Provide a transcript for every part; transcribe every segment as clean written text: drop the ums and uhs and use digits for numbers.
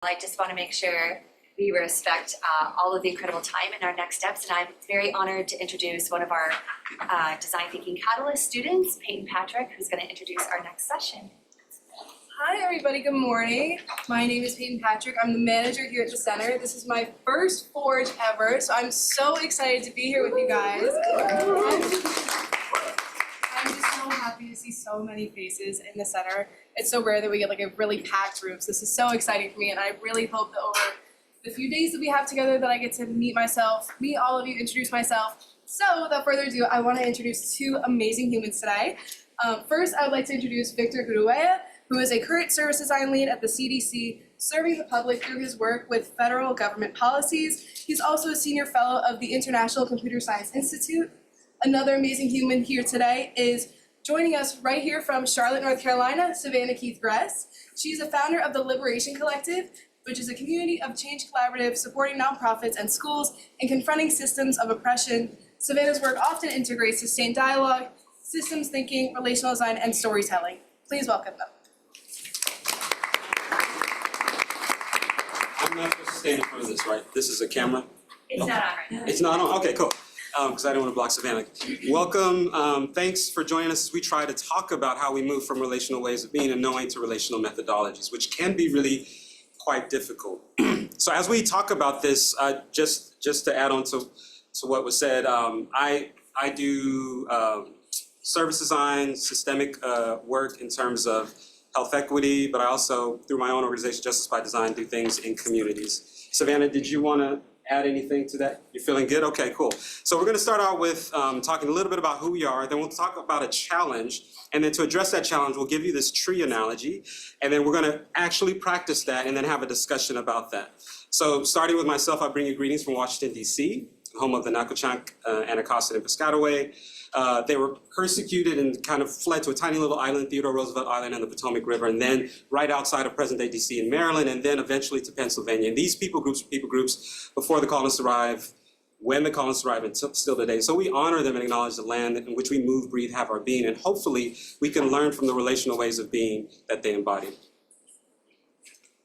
I just want to make sure we respect all of the incredible time in our next steps, and I'm very honored to introduce one of our Design Thinking Catalyst students, Peyton Patrick, who's going to introduce our next session. Hi everybody, good morning. My name is Peyton Patrick. I'm the manager here at the center. This is my first Forge ever, so I'm so excited to be here with you guys. I'm just so happy to see so many faces in the center. It's so rare that we get like a really packed room, so this is so exciting for me, and I really hope that over the few days that we have together that I get to meet all of you, introduce myself. So without further ado, I want to introduce two amazing humans today. First, I would like to introduce Victor Udoewa, who is a current service design lead at the CDC, serving the public through his work with federal government policies. He's also a senior fellow of the International Computer Science Institute. Another amazing human here today is joining us right here from Charlotte, North Carolina, Savannah Gress. She's a founder of the Liberation Collective, which is a community of change collaborative supporting nonprofits and schools in confronting systems of oppression. Savannah's work often integrates sustained dialogue, systems thinking, relational design, and storytelling. Please welcome them. I'm not supposed to stand in front of this, right? This is a camera? It's not on right now. It's not on? Okay, cool. Because I don't want to block Savannah. Welcome. Thanks for joining us as we try to talk about how we move from relational ways of being and knowing to relational methodologies, which can be really quite difficult. So as we talk about this, just to add on to what was said, I do service design, systemic work in terms of health equity, but I also, through my own organization, Justice by Design, do things in communities. Savannah, did you want to add anything to that? You're feeling good? Okay, cool. So we're going to start out with talking a little bit about who we are, then we'll talk about a challenge, and then to address that challenge, we'll give you this tree analogy, and then we're going to actually practice that and then have a discussion about that. So starting with myself, I bring you greetings from Washington, D.C., home of the Nacotchtank, Anacostan, and Piscataway. They were persecuted and kind of fled to a tiny little island, Theodore Roosevelt Island in the Potomac River, and then right outside of present-day D.C. in Maryland, and then eventually to Pennsylvania. And these people groups before the colonists arrived, when the colonists arrived, and still today. So we honor them and acknowledge the land in which we move, breathe, have our being, and hopefully we can learn from the relational ways of being that they embody.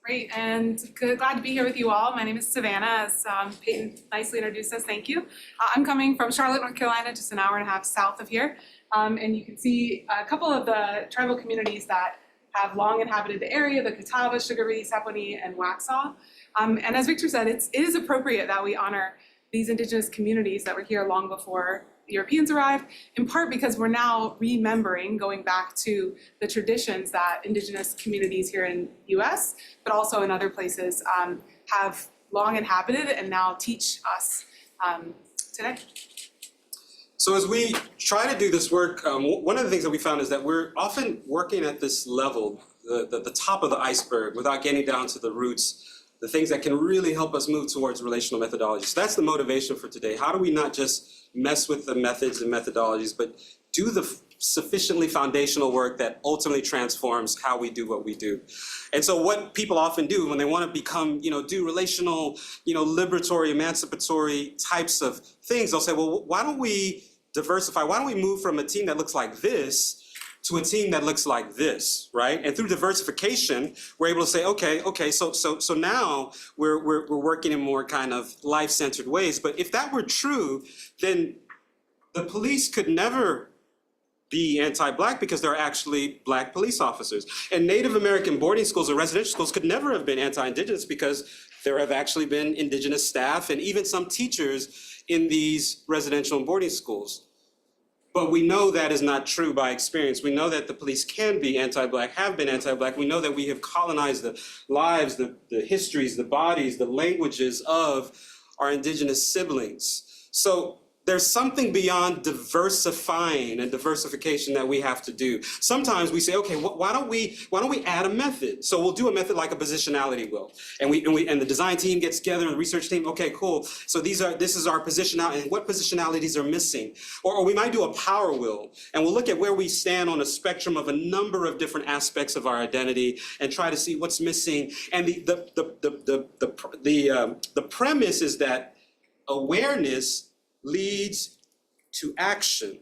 Great, and glad to be here with you all. My name is Savannah, as Peyton nicely introduced us, thank you. I'm coming from Charlotte, North Carolina, just an hour and a half south of here. And you can see a couple of the tribal communities that have long inhabited the area, the Catawba, Sugar Reedy, Saponi, and Waxhaw. And as Victor said, it is appropriate that we honor these indigenous communities that were here long before the Europeans arrived, in part because we're now remembering, going back to the traditions that indigenous communities here in the US, but also in other places, have long inhabited and now teach us today. So as we try to do this work, one of the things that we found is that we're often working at this level, the top of the iceberg, without getting down to the roots, the things that can really help us move towards relational methodologies. So that's the motivation for today. How do we not just mess with the methods and methodologies, but do the sufficiently foundational work that ultimately transforms how we do what we do? And so what people often do when they want to become, do relational, liberatory, emancipatory types of things, they'll say, well, why don't we diversify? Why don't we move from a team that looks like this to a team that looks like this, right? And through diversification, we're able to say, okay, so now we're working in more kind of life-centered ways. But if that were true, then the police could never be anti-Black because there are actually Black police officers. And Native American boarding schools or residential schools could never have been anti-Indigenous because there have actually been Indigenous staff and even some teachers in these residential and boarding schools. But we know that is not true by experience. We know that the police can be anti-Black, have been anti-Black. We know that we have colonized the lives, the histories, the bodies, the languages of our indigenous siblings. So there's something beyond diversifying and diversification that we have to do. Sometimes we say, okay, why don't we add a method? So we'll do a method like a positionality wheel, and the design team gets together and the research team. Okay, cool. So this is our positionality, and what positionalities are missing? Or we might do a power wheel, and we'll look at where we stand on a spectrum of a number of different aspects of our identity and try to see what's missing. And the premise is that awareness leads to action.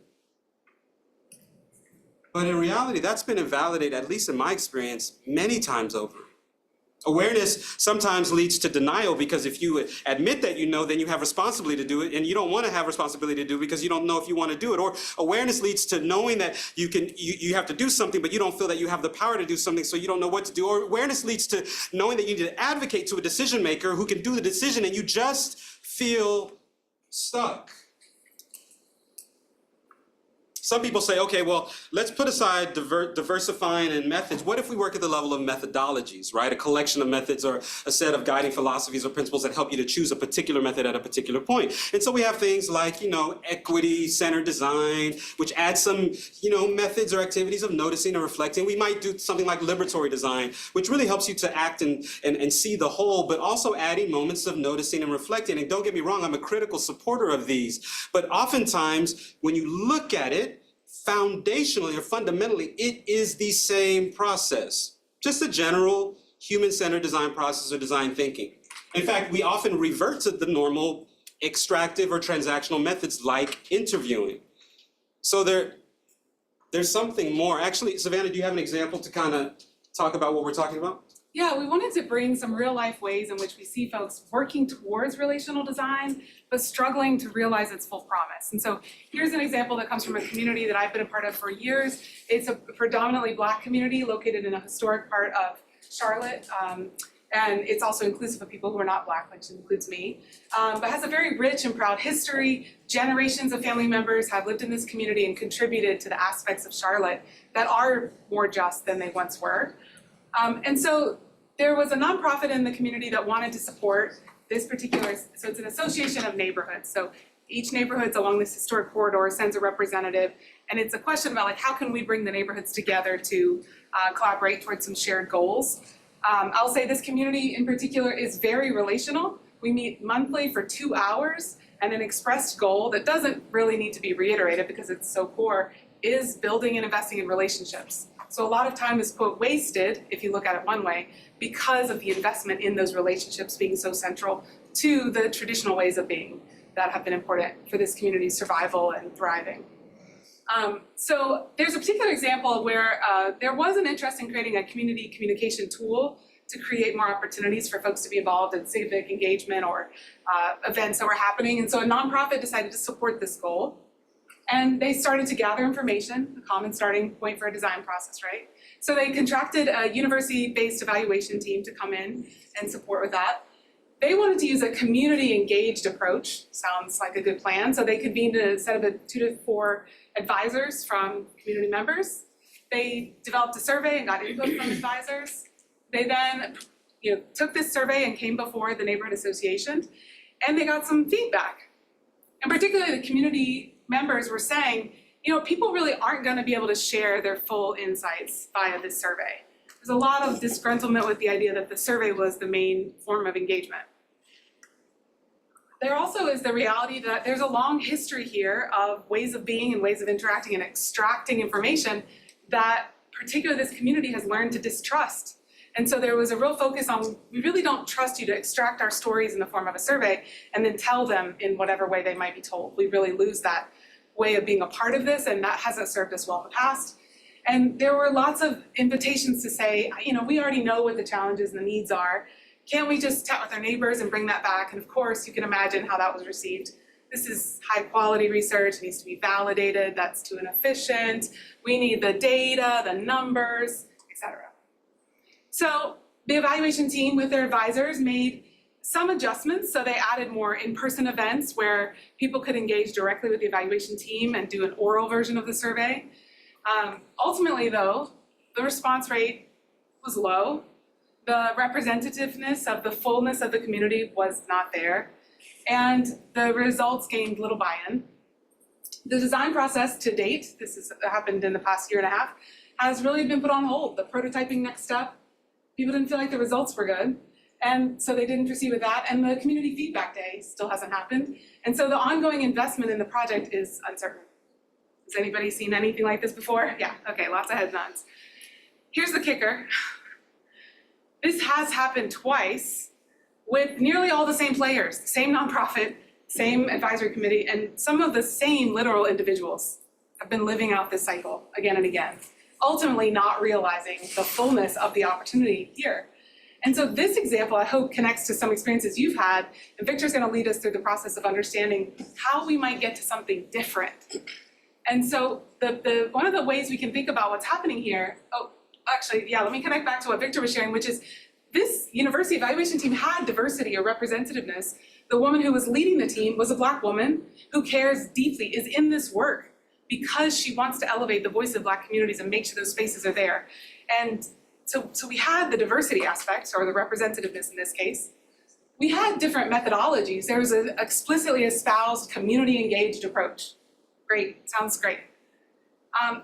But in reality, that's been invalidated, at least in my experience, many times over. Awareness sometimes leads to denial because if you admit that you know, then you have responsibility to do it, and you don't want to have responsibility to do it because you don't know if you want to do it. Or awareness leads to knowing that you have to do something, but you don't feel that you have the power to do something, so you don't know what to do. Or awareness leads to knowing that you need to advocate to a decision maker who can do the decision, and you just feel stuck. Some people say, okay, well, let's put aside diversifying and methods. What if we work at the level of methodologies, right? A collection of methods or a set of guiding philosophies or principles that help you to choose a particular method at a particular point. And so we have things like, equity-centered design, which adds some, methods or activities of noticing and reflecting. We might do something like liberatory design, which really helps you to act and see the whole, but also adding moments of noticing and reflecting. And don't get me wrong, I'm a critical supporter of these. But oftentimes, when you look at it, foundationally or fundamentally, it is the same process, just a general human-centered design process or design thinking. In fact, we often revert to the normal extractive or transactional methods like interviewing. So there's something more. Actually, Savannah, do you have an example to kind of talk about what we're talking about? Yeah, we wanted to bring some real life ways in which we see folks working towards relational design, but struggling to realize its full promise. And so here's an example that comes from a community that I've been a part of for years. It's a predominantly Black community located in a historic part of Charlotte. And it's also inclusive of people who are not Black, which includes me, but has a very rich and proud history. Generations of family members have lived in this community and contributed to the aspects of Charlotte that are more just than they once were. And so there was a nonprofit in the community that wanted to support this particular, so it's an association of neighborhoods. So each neighborhood along this historic corridor sends a representative, and it's a question about how can we bring the neighborhoods together to collaborate towards some shared goals. I'll say this community in particular is very relational. We meet monthly for 2 hours, and an expressed goal that doesn't really need to be reiterated because it's so core is building and investing in relationships. So a lot of time is, quote, wasted, if you look at it one way, because of the investment in those relationships being so central to the traditional ways of being that have been important for this community's survival and thriving. So there's a particular example where there was an interest in creating a community communication tool to create more opportunities for folks to be involved in civic engagement or events that were happening. And so a nonprofit decided to support this goal. And they started to gather information, a common starting point for a design process, right? So they contracted a university-based evaluation team to come in and support with that. They wanted to use a community-engaged approach, sounds like a good plan. So they convened a set of 2 to 4 advisors from community members. They developed a survey and got input from advisors. They then took this survey and came before the neighborhood association, and they got some feedback. And particularly the community members were saying, people really aren't going to be able to share their full insights via this survey. There's a lot of disgruntlement with the idea that the survey was the main form of engagement. There also is the reality that there's a long history here of ways of being and ways of interacting and extracting information that particularly this community has learned to distrust. And so there was a real focus on, we really don't trust you to extract our stories in the form of a survey and then tell them in whatever way they might be told. We really lose that way of being a part of this, and that hasn't served us well in the past. And there were lots of invitations to say, we already know what the challenges and the needs are. Can't we just chat with our neighbors and bring that back? And of course, you can imagine how that was received. This is high quality research, it needs to be validated, that's too inefficient. We need the data, the numbers, etc. So the evaluation team with their advisors made some adjustments. So they added more in-person events where people could engage directly with the evaluation team and do an oral version of the survey. Ultimately though, the response rate was low. The representativeness of the fullness of the community was not there. And the results gained little buy-in. The design process to date, this has happened in the past 1.5 years, has really been put on hold. The prototyping next step, people didn't feel like the results were good. And so they didn't proceed with that. And the community feedback day still hasn't happened. And so the ongoing investment in the project is uncertain. Has anybody seen anything like this before? Yeah, okay, lots of head nods. Here's the kicker. This has happened twice with nearly all the same players, the same nonprofit, same advisory committee, and some of the same literal individuals have been living out this cycle again and again, ultimately not realizing the fullness of the opportunity here. And so this example, I hope, connects to some experiences you've had, and Victor's gonna lead us through the process of understanding how we might get to something different. And so one of the ways we can think about what's happening here, let me connect back to what Victor was sharing, which is this university evaluation team had diversity or representativeness. The woman who was leading the team was a Black woman who cares deeply, is in this work because she wants to elevate the voice of Black communities and make sure those spaces are there. And so we had the diversity aspect, or the representativeness in this case. We had different methodologies. There was an explicitly espoused community engaged approach. Great, sounds great.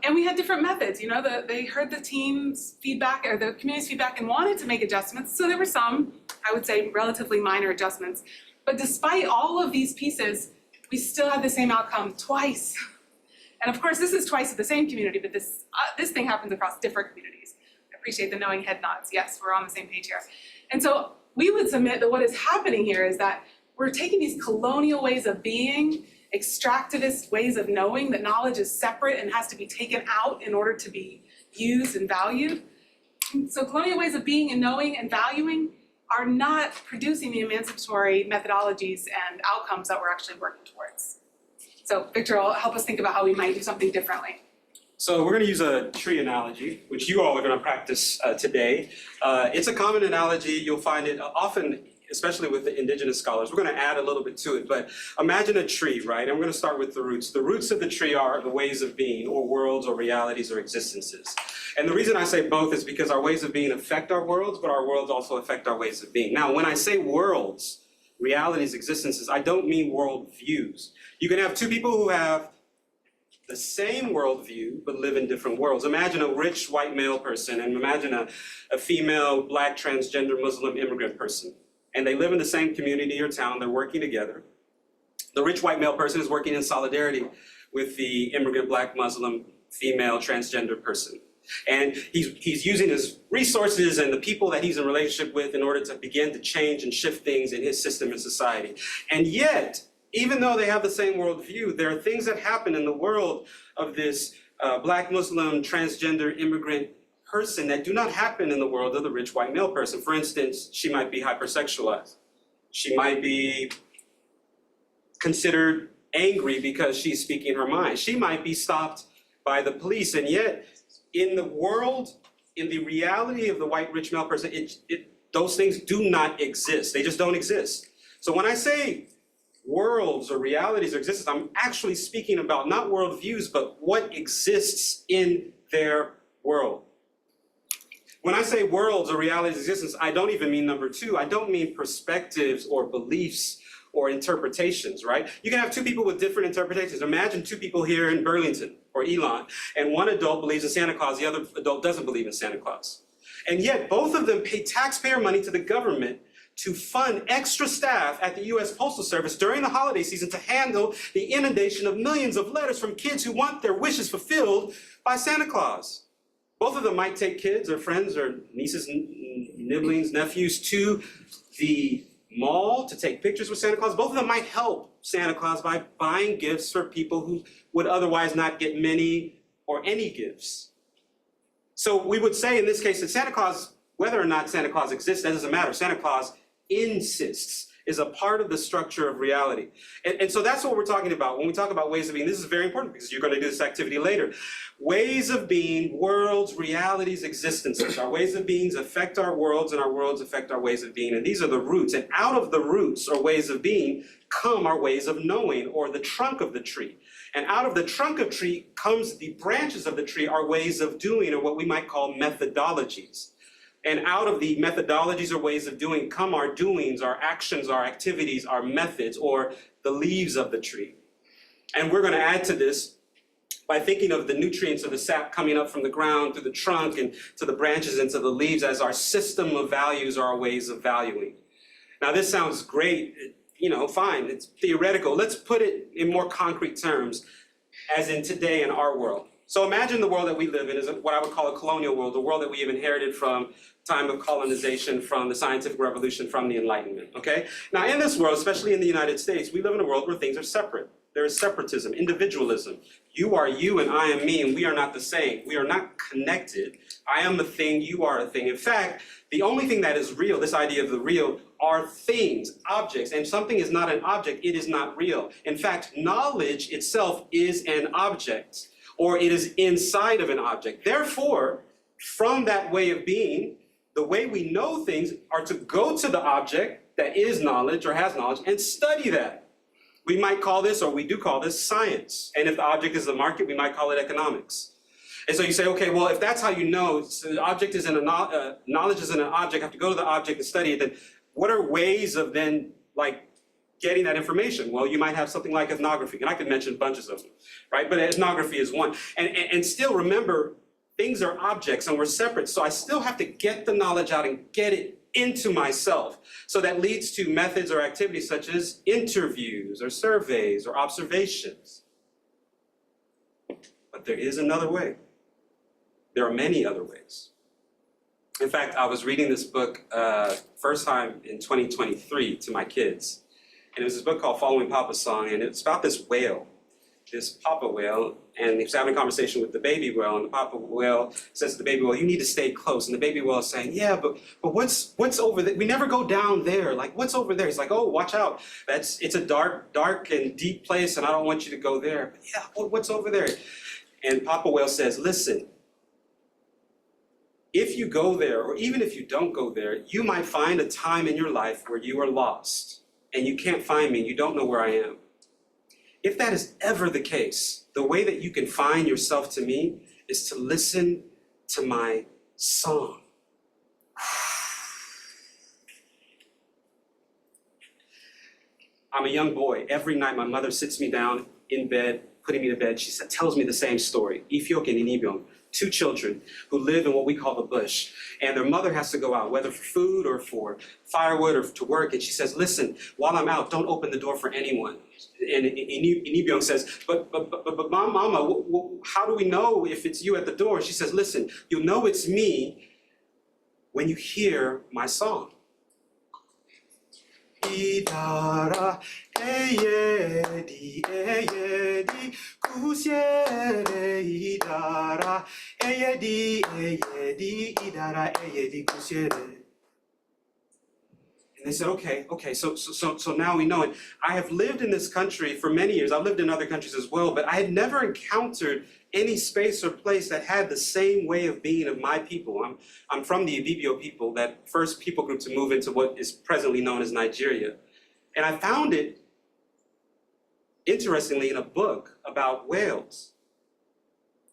And we had different methods, they heard the team's feedback or the community's feedback and wanted to make adjustments. So there were some, I would say, relatively minor adjustments. But despite all of these pieces, we still had the same outcome twice. And of course, this is twice at the same community, but this thing happens across different communities. I appreciate the knowing head nods. Yes, we're on the same page here. And so we would submit that what is happening here is that we're taking these colonial ways of being, extractivist ways of knowing that knowledge is separate and has to be taken out in order to be used and valued. So colonial ways of being and knowing and valuing are not producing the emancipatory methodologies and outcomes that we're actually working towards. So Victor will help us think about how we might do something differently. So we're going to use a tree analogy, which you all are going to practice today. It's a common analogy. You'll find it often, especially with the indigenous scholars. We're going to add a little bit to it, but imagine a tree, right? And we're going to start with the roots. The roots of the tree are the ways of being, or worlds, or realities, or existences. And the reason I say both is because our ways of being affect our worlds, but our worlds also affect our ways of being. Now, when I say worlds, realities, existences, I don't mean world views. You can have two people who have the same worldview, but live in different worlds. Imagine a rich white male person, and imagine a female, Black, transgender, Muslim immigrant person. And they live in the same community or town, they're working together. The rich white male person is working in solidarity with the immigrant, Black, Muslim, female, transgender person. And he's using his resources and the people that he's in relationship with in order to begin to change and shift things in his system and society. And yet, even though they have the same worldview, there are things that happen in the world of this Black, Muslim, transgender, immigrant person that do not happen in the world of the rich white male person. For instance, she might be hypersexualized. She might be considered angry because she's speaking her mind. She might be stopped by the police. And yet, in the world, in the reality of the white rich male person, those things do not exist. They just don't exist. So when I say worlds or realities or existence, I'm actually speaking about not worldviews, but what exists in their world. When I say worlds or realities, existence, I don't even mean number two. I don't mean perspectives or beliefs or interpretations, right? You can have two people with different interpretations. Imagine two people here in Burlington or Elon, and one adult believes in Santa Claus, the other adult doesn't believe in Santa Claus. And yet both of them pay taxpayer money to the government to fund extra staff at the US Postal Service during the holiday season to handle the inundation of millions of letters from kids who want their wishes fulfilled by Santa Claus. Both of them might take kids or friends or nieces, nibblings, nephews to the mall to take pictures with Santa Claus. Both of them might help Santa Claus by buying gifts for people who would otherwise not get many or any gifts. So we would say in this case that Santa Claus, whether or not Santa Claus exists, that doesn't matter. Santa Claus insists, is a part of the structure of reality. And so that's what we're talking about. When we talk about ways of being, this is very important because you're going to do this activity later. Ways of being, worlds, realities, existences. Our ways of beings affect our worlds and our worlds affect our ways of being. And these are the roots. And out of the roots or ways of being come our ways of knowing, or the trunk of the tree. And out of the trunk of tree comes the branches of the tree, our ways of doing, or what we might call methodologies. And out of the methodologies or ways of doing come our doings, our actions, our activities, our methods, or the leaves of the tree. And we're going to add to this by thinking of the nutrients of the sap coming up from the ground through the trunk and to the branches and to the leaves as our system of values or our ways of valuing. Now this sounds great, fine, it's theoretical. Let's put it in more concrete terms, as in today in our world. So imagine the world that we live in is what I would call a colonial world, the world that we have inherited from time of colonization, from the scientific revolution, from the Enlightenment, okay? Now in this world, especially in the United States, we live in a world where things are separate. There is separatism, individualism. You are you and I am me, and we are not the same. We are not connected. I am a thing, you are a thing. In fact, the only thing that is real, this idea of the real, are things, objects, and something is not an object, it is not real. In fact, knowledge itself is an object, or it is inside of an object. Therefore, from that way of being, the way we know things are to go to the object that is knowledge or has knowledge and study that. We might call this, or we do call this, science. And if the object is the market, we might call it economics. And so you say, okay, well, if that's how you know, so the object is in a knowledge is in an object, I have to go to the object and study it, then what are ways of then, like, getting that information? Well, you might have something like ethnography, and I could mention bunches of them, right? But ethnography is one. And still remember, things are objects and we're separate, so I still have to get the knowledge out and get it into myself. So that leads to methods or activities such as interviews or surveys or observations. But there is another way. There are many other ways. In fact, I was reading this book first time in 2023 to my kids. And it was this book called Following Papa's Song, and it's about this whale, this papa whale, and he was having a conversation with the baby whale, and the papa whale says to the baby whale, you need to stay close. And the baby whale is saying, yeah, but what's over there? We never go down there. Like, what's over there? He's like, oh, watch out. It's a dark and deep place, and I don't want you to go there. But yeah, what's over there? And Papa Whale says, listen, if you go there, or even if you don't go there, you might find a time in your life where you are lost, and you can't find me, you don't know where I am. If that is ever the case, the way that you can find yourself to me is to listen to my song. I'm a young boy. Every night my mother sits me down in bed, putting me to bed. She tells me the same story. Ifyok and Inibyong, two children who live in what we call the bush. And their mother has to go out, whether for food or for firewood or to work. And she says, listen, while I'm out, don't open the door for anyone. And Inibyong says, but Mama, how do we know if it's you at the door? She says, listen, you'll know it's me when you hear my song. Idara eyedi kusiere idara eyedi idara eyedi kusiere. And they said, okay, so now we know it. I have lived in this country for many years. I've lived in other countries as well, but I had never encountered any space or place that had the same way of being of my people. I'm from the Ibibio people, that first people group to move into what is presently known as Nigeria. And I found it, interestingly, in a book about whales.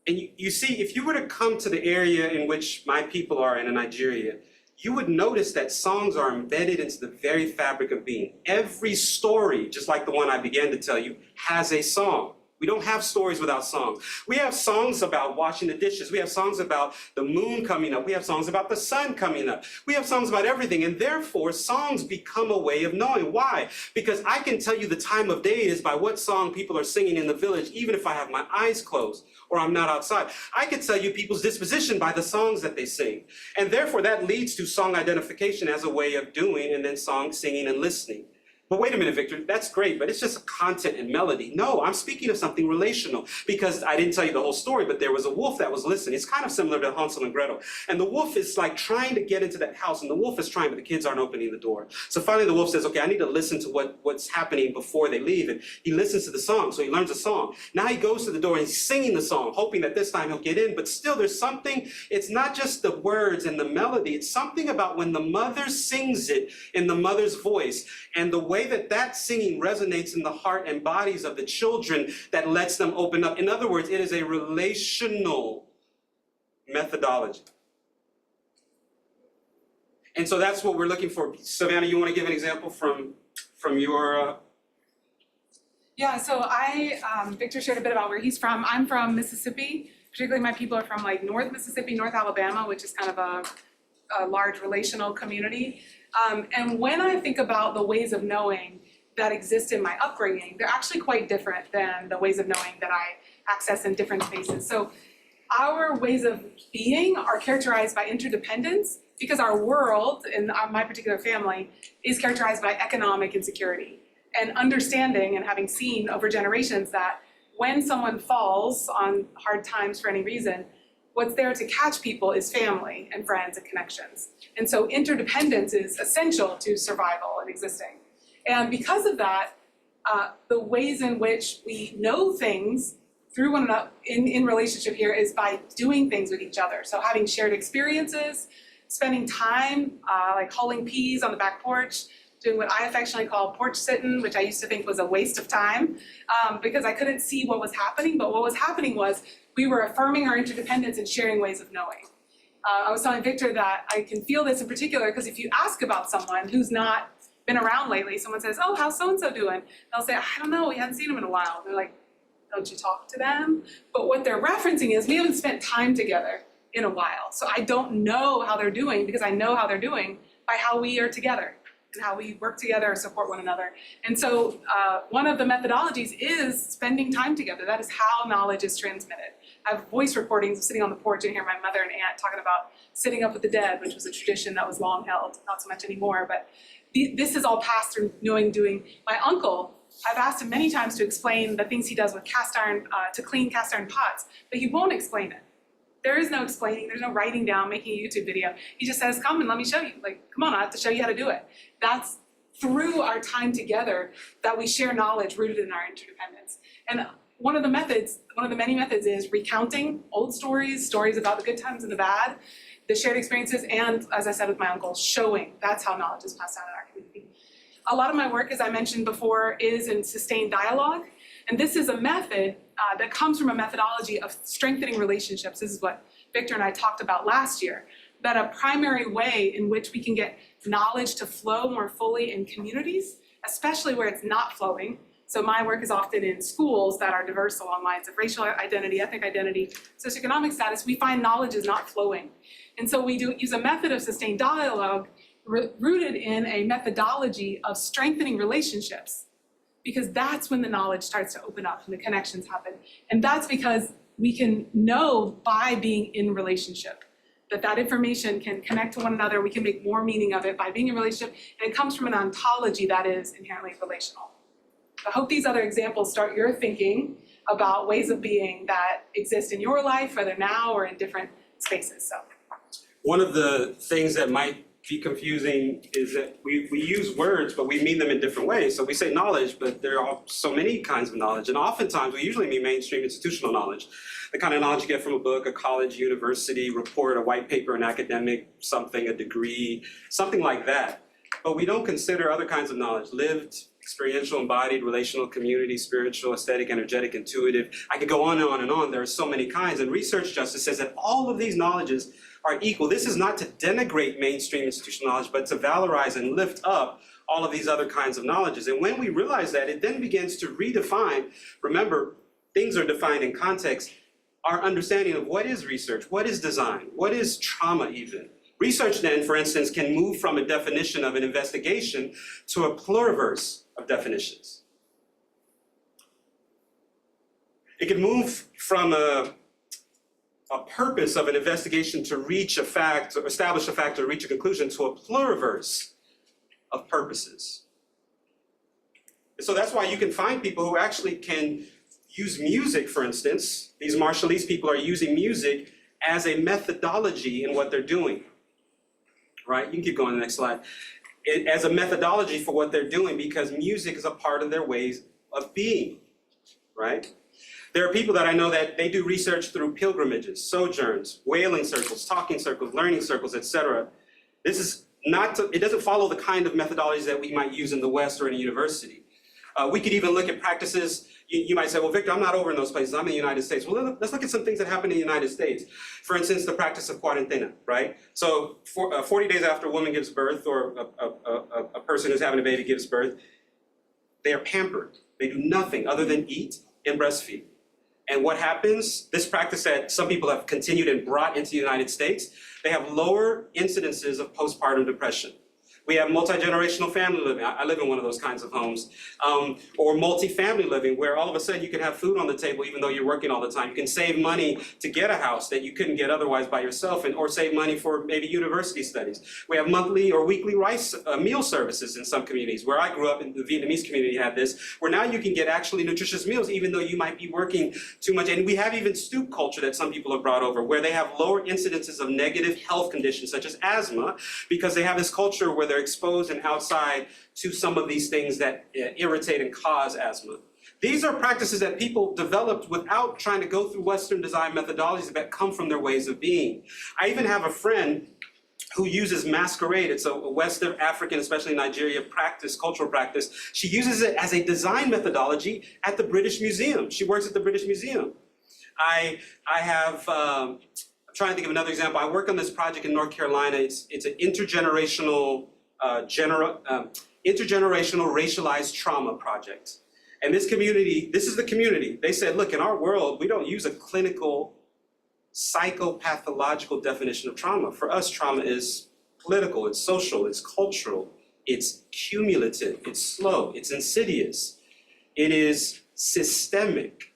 And you see, if you were to come to the area in which my people are in Nigeria, you would notice that songs are embedded into the very fabric of being. Every story, just like the one I began to tell you, has a song. We don't have stories without songs. We have songs about washing the dishes. We have songs about the moon coming up. We have songs about the sun coming up. We have songs about everything. And therefore, songs become a way of knowing. Why? Because I can tell you the time of day is by what song people are singing in the village, even if I have my eyes closed or I'm not outside. I can tell you people's disposition by the songs that they sing. And therefore, that leads to song identification as a way of doing, and then song singing and listening. But wait a minute, Victor, that's great, but it's just content and melody. No, I'm speaking of something relational, because I didn't tell you the whole story, but there was a wolf that was listening. It's kind of similar to Hansel and Gretel. And the wolf is like trying to get into that house, and the wolf is trying, but the kids aren't opening the door. So finally the wolf says, okay, I need to listen to what's happening before they leave. And he listens to the song, so he learns a song. Now he goes to the door and he's singing the song, hoping that this time he'll get in, but still there's something, it's not just the words and the melody, it's something about when the mother sings it in the mother's voice, and the way that singing resonates in the heart and bodies of the children that lets them open up. In other words, it is a relational methodology. And so that's what we're looking for. Savannah, you want to give an example from your... Yeah, so Victor shared a bit about where he's from. I'm from Mississippi. Particularly my people are from like North Mississippi, North Alabama, which is kind of a large relational community. And when I think about the ways of knowing that exist in my upbringing, they're actually quite different than the ways of knowing that I access in different spaces. So our ways of being are characterized by interdependence, because our world, in my particular family, is characterized by economic insecurity. and understanding and having seen over generations that when someone falls on hard times for any reason, what's there to catch people is family and friends and connections. And so interdependence is essential to survival and existing. And because of that, the ways in which we know things through one another in relationship here is by doing things with each other. So having shared experiences, spending time, like hauling peas on the back porch, doing what I affectionately call porch sitting, which I used to think was a waste of time, because I couldn't see what was happening. But what was happening was we were affirming our interdependence and sharing ways of knowing. I was telling Victor that I can feel this in particular because if you ask about someone who's not been around lately, someone says, oh, how's so-and-so doing? They'll say, I don't know, we haven't seen them in a while. They're like, don't you talk to them? But what they're referencing is we haven't spent time together in a while. So I don't know how they're doing because I know how they're doing by how we are together and how we work together and support one another. And so one of the methodologies is spending time together. That is how knowledge is transmitted. I have voice recordings of sitting on the porch and hear my mother and aunt talking about sitting up with the dead, which was a tradition that was long held, not so much anymore, but this is all passed through knowing, doing. My uncle, I've asked him many times to explain the things he does with cast iron, to clean cast iron pots, but he won't explain it. There is no explaining, there's no writing down, making a YouTube video. He just says, come and let me show you. Like, come on, I have to show you how to do it. That's through our time together that we share knowledge rooted in our interdependence. And one of the many methods is recounting old stories, stories about the good times and the bad, the shared experiences, and as I said with my uncle, showing. That's how knowledge is passed down in our community. A lot of my work, as I mentioned before, is in sustained dialogue. And this is a method that comes from a methodology of strengthening relationships. This is what Victor and I talked about last year, that a primary way in which we can get knowledge to flow more fully in communities, especially where it's not flowing. So my work is often in schools that are diverse along lines of racial identity, ethnic identity, socioeconomic status. We find knowledge is not flowing. And so we use a method of sustained dialogue rooted in a methodology of strengthening relationships, because that's when the knowledge starts to open up and the connections happen. And that's because we can know by being in relationship that information can connect to one another. We can make more meaning of it by being in relationship, and it comes from an ontology that is inherently relational. I hope these other examples start your thinking about ways of being that exist in your life, whether now or in different spaces. So, one of the things that might be confusing is that we use words, but we mean them in different ways. So we say knowledge, but there are so many kinds of knowledge. And oftentimes we usually mean mainstream institutional knowledge. The kind of knowledge you get from a book, a college, university report, a white paper, an academic something, a degree, something like that. But we don't consider other kinds of knowledge: lived, experiential, embodied, relational, community, spiritual, aesthetic, energetic, intuitive. I could go on and on and on. There are so many kinds. And research justice says that all of these knowledges are equal. This is not to denigrate mainstream institutional knowledge, but to valorize and lift up all of these other kinds of knowledges. And when we realize that, it then begins to redefine. Remember, things are defined in context. Our understanding of what is research, what is design, what is trauma even. Research then, for instance, can move from a definition of an investigation to a pluriverse of definitions. It can move from a purpose of an investigation to reach a fact, or establish a fact, or reach a conclusion, to a pluriverse of purposes. And so that's why you can find people who actually can use music, for instance. These Marshallese people are using music as a methodology in what they're doing. Right? You can keep going to the next slide. As a methodology for what they're doing, because music is a part of their ways of being, right? There are people that I know that they do research through pilgrimages, sojourns, wailing circles, talking circles, learning circles, etc. This is not to, it doesn't follow the kind of methodologies that we might use in the West or in a university. We could even look at practices. You might say, well, Victor, I'm not over in those places. I'm in the United States. Well, let's look at some things that happen in the United States. For instance, the practice of quarantena, right? So 40 days after a woman gives birth, or a person who's having a baby gives birth, they are pampered. They do nothing other than eat and breastfeed. And what happens, this practice that some people have continued and brought into the United States, they have lower incidences of postpartum depression. We have multi-generational family living. I live in one of those kinds of homes. Or multi-family living, where all of a sudden you can have food on the table even though you're working all the time. You can save money to get a house that you couldn't get otherwise by yourself, or save money for maybe university studies. We have monthly or weekly rice meal services in some communities. Where I grew up, in the Vietnamese community had this, where now you can get actually nutritious meals even though you might be working too much. And we have even stoop culture that some people have brought over, where they have lower incidences of negative health conditions such as asthma, because they have this culture where they're exposed and outside to some of these things that irritate and cause asthma. These are practices that people developed without trying to go through Western design methodologies that come from their ways of being. I even have a friend who uses masquerade. It's a West African, especially Nigeria, cultural practice. She uses it as a design methodology at the British Museum. She works at the British Museum. I'm trying to think of another example. I work on this project in North Carolina. It's an intergenerational racialized trauma project. And this is the community. They said, look, in our world, we don't use a clinical psychopathological definition of trauma. For us, trauma is political, it's social, it's cultural, it's cumulative, it's slow, it's insidious, it is systemic.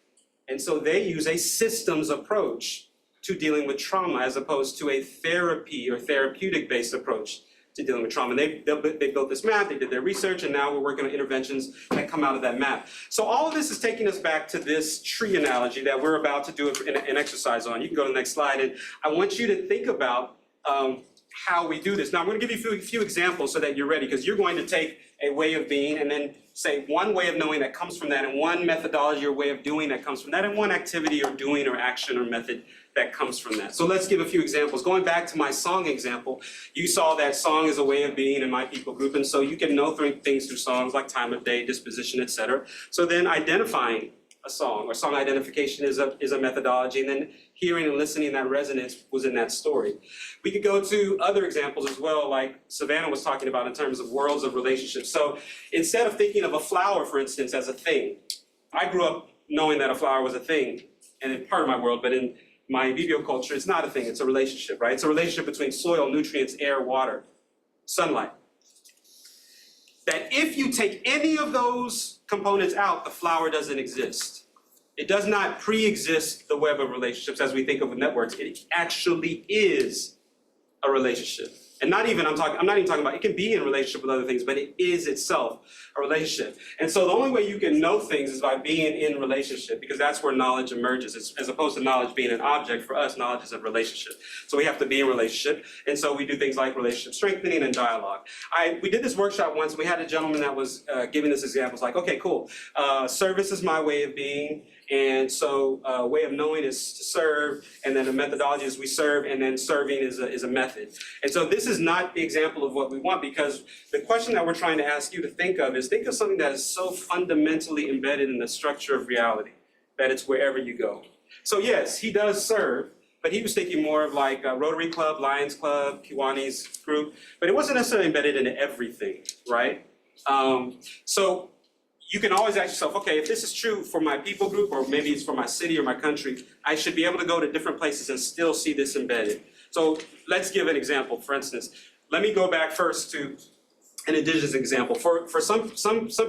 And so they use a systems approach to dealing with trauma as opposed to a therapy or therapeutic-based approach to dealing with trauma. And they built this map, they did their research, and now we're working on interventions that come out of that map. So all of this is taking us back to this tree analogy that we're about to do an exercise on. You can go to the next slide, and I want you to think about how we do this. Now I'm going to give you a few examples so that you're ready, because you're going to take a way of being and then say one way of knowing that comes from that, and one methodology or way of doing that comes from that, and one activity or doing or action or method that comes from that. So let's give a few examples. Going back to my song example, you saw that song is a way of being in my people group, and so you can know things through songs like time of day, disposition, etc. So then identifying a song or song identification is a methodology, and then hearing and listening, that resonance was in that story. We could go to other examples as well, like Savannah was talking about in terms of worlds of relationships. So instead of thinking of a flower, for instance, as a thing, I grew up knowing that a flower was a thing, and in part of my world, but in my Vibio culture, it's not a thing, it's a relationship, right? It's a relationship between soil, nutrients, air, water, sunlight. That if you take any of those components out, the flower doesn't exist. It does not pre-exist the web of relationships as we think of networks. It actually is a relationship. And I'm not even talking about, it can be in relationship with other things, but it is itself a relationship. And so the only way you can know things is by being in relationship, because that's where knowledge emerges. As opposed to knowledge being an object, for us, knowledge is a relationship. So we have to be in relationship. And so we do things like relationship strengthening and dialogue. We did this workshop once. We had a gentleman that was giving us examples like, okay, cool. Service is my way of being. And so way of knowing is to serve, and then the methodology is we serve, and then serving is a method. And so this is not the example of what we want, because the question that we're trying to ask you to think of is, think of something that is so fundamentally embedded in the structure of reality that it's wherever you go. So yes, he does serve, but he was thinking more of like Rotary Club, Lions Club, Kiwani's group, but it wasn't necessarily embedded into everything, right? So you can always ask yourself, okay, if this is true for my people group, or maybe it's for my city or my country, I should be able to go to different places and still see this embedded. So let's give an example. For instance, let me go back first to an indigenous example. For some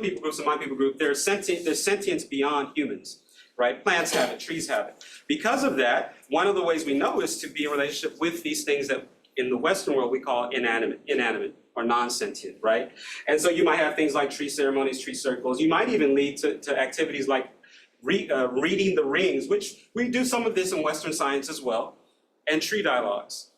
people groups in my people group, there's sentience beyond humans, right? Plants have it, trees have it. Because of that, one of the ways we know is to be in relationship with these things that in the Western world we call inanimate. Or non-sentient, right? And so you might have things like tree ceremonies, tree circles. You might even lead to activities like reading the rings, which we do some of this in Western science as well, and tree dialogues.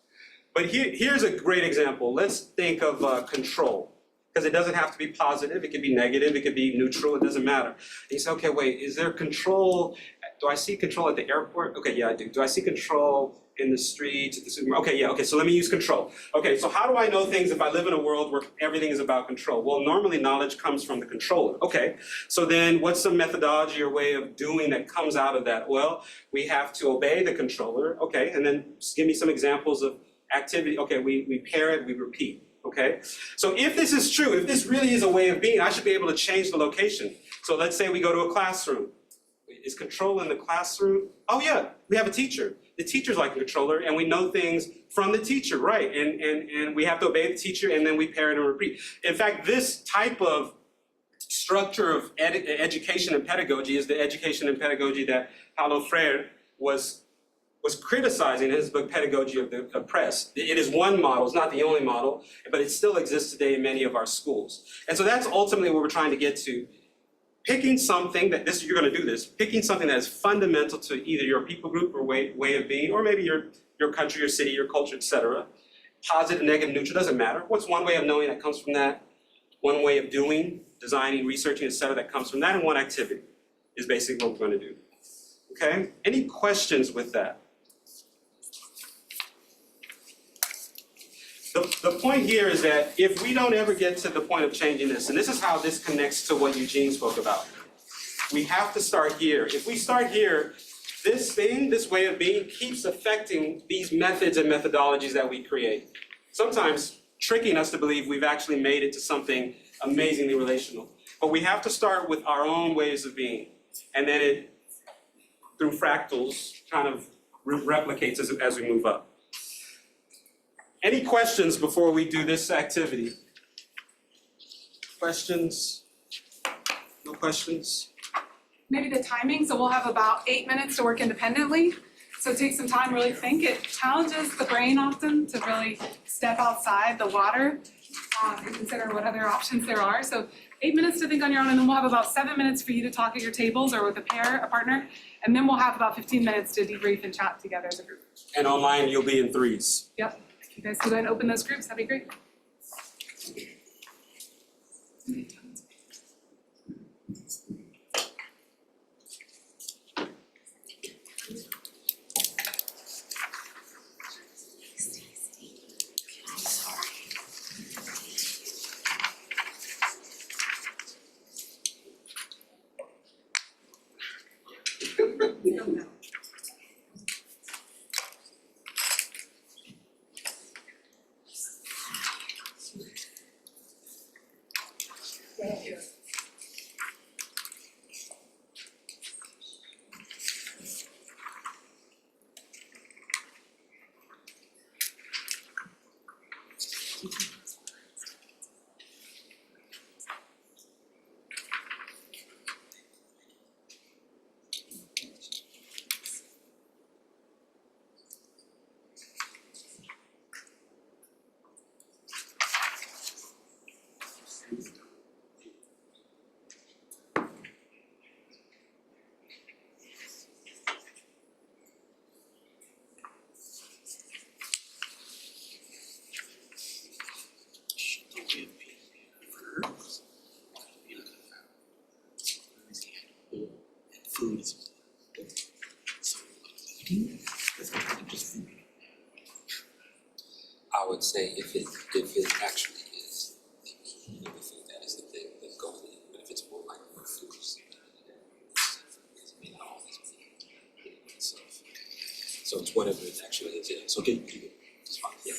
But here's a great example. Let's think of control, because it doesn't have to be positive. It could be negative. It could be neutral. It doesn't matter. And you say, okay, wait, is there control? Do I see control at the airport? Okay, yeah, I do. Do I see control in the streets, at the supermarket? Okay, yeah, okay, so let me use control. Okay, so how do I know things if I live in a world where everything is about control? Well, normally knowledge comes from the controller. Okay, so then what's the methodology or way of doing that comes out of that? Well, we have to obey the controller. Okay, and then just give me some examples of activity. Okay, we pair it, we repeat. Okay, so if this is true, if this really is a way of being, I should be able to change the location. So let's say we go to a classroom. Is control in the classroom? Oh yeah, we have a teacher. the teacher's like a controller, and we know things from the teacher, right? And we have to obey the teacher, and then we parrot and repeat. In fact, this type of structure of education and pedagogy is the education and pedagogy that Paulo Freire was criticizing in his book Pedagogy of the Oppressed. It is one model, it's not the only model, but it still exists today in many of our schools. And so that's ultimately what we're trying to get to. Picking something that you're going to do this, picking something that is fundamental to either your people group or way of being, or maybe your country, your city, your culture, etc. Positive, negative, neutral, doesn't matter. What's one way of knowing that comes from that? One way of doing, designing, researching, etc. that comes from that, and one activity is basically what we're going to do. Okay? Any questions with that? The point here is that if we don't ever get to the point of changing this, and this is how this connects to what Eugene spoke about, we have to start here. If we start here, this way of being keeps affecting these methods and methodologies that we create. Sometimes tricking us to believe we've actually made it to something amazingly relational. But we have to start with our own ways of being. And then it, through fractals, kind of replicates as we move up. Any questions before we do this activity? Questions? No questions? Maybe the timing, so we'll have about 8 minutes to work independently. So take some time, really think. It challenges the brain often to really step outside the water and consider what other options there are. So 8 minutes to think on your own, and then we'll have about 7 minutes for you to talk at your tables or with a partner. And then we'll have about 15 minutes to debrief and chat together as a group. And online, you'll be in threes. Yep. If you guys could go ahead and open those groups, that'd be great. Thank you. Food is so eating is just food. I would say if it actually is the key of the food, that is the thing that's going in. But if it's more like food, it's may not always be itself. So it's whatever it actually is. Yeah. So get it. It's fine. Yeah.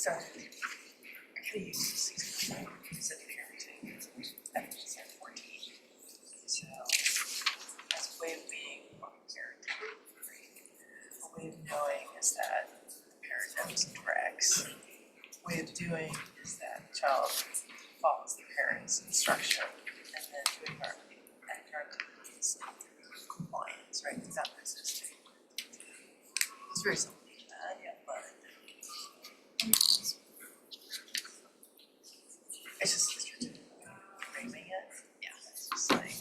I could have used 6 instead of parenting. I think she's at 14. So that's a way of being parenting. A way of knowing is that the parent knows and corrects. A way of doing is that the child follows the parent's instruction, and then doing our activities compliance, right? It's not resisting. It's very simple. It's just framing it. Yeah. It's just like.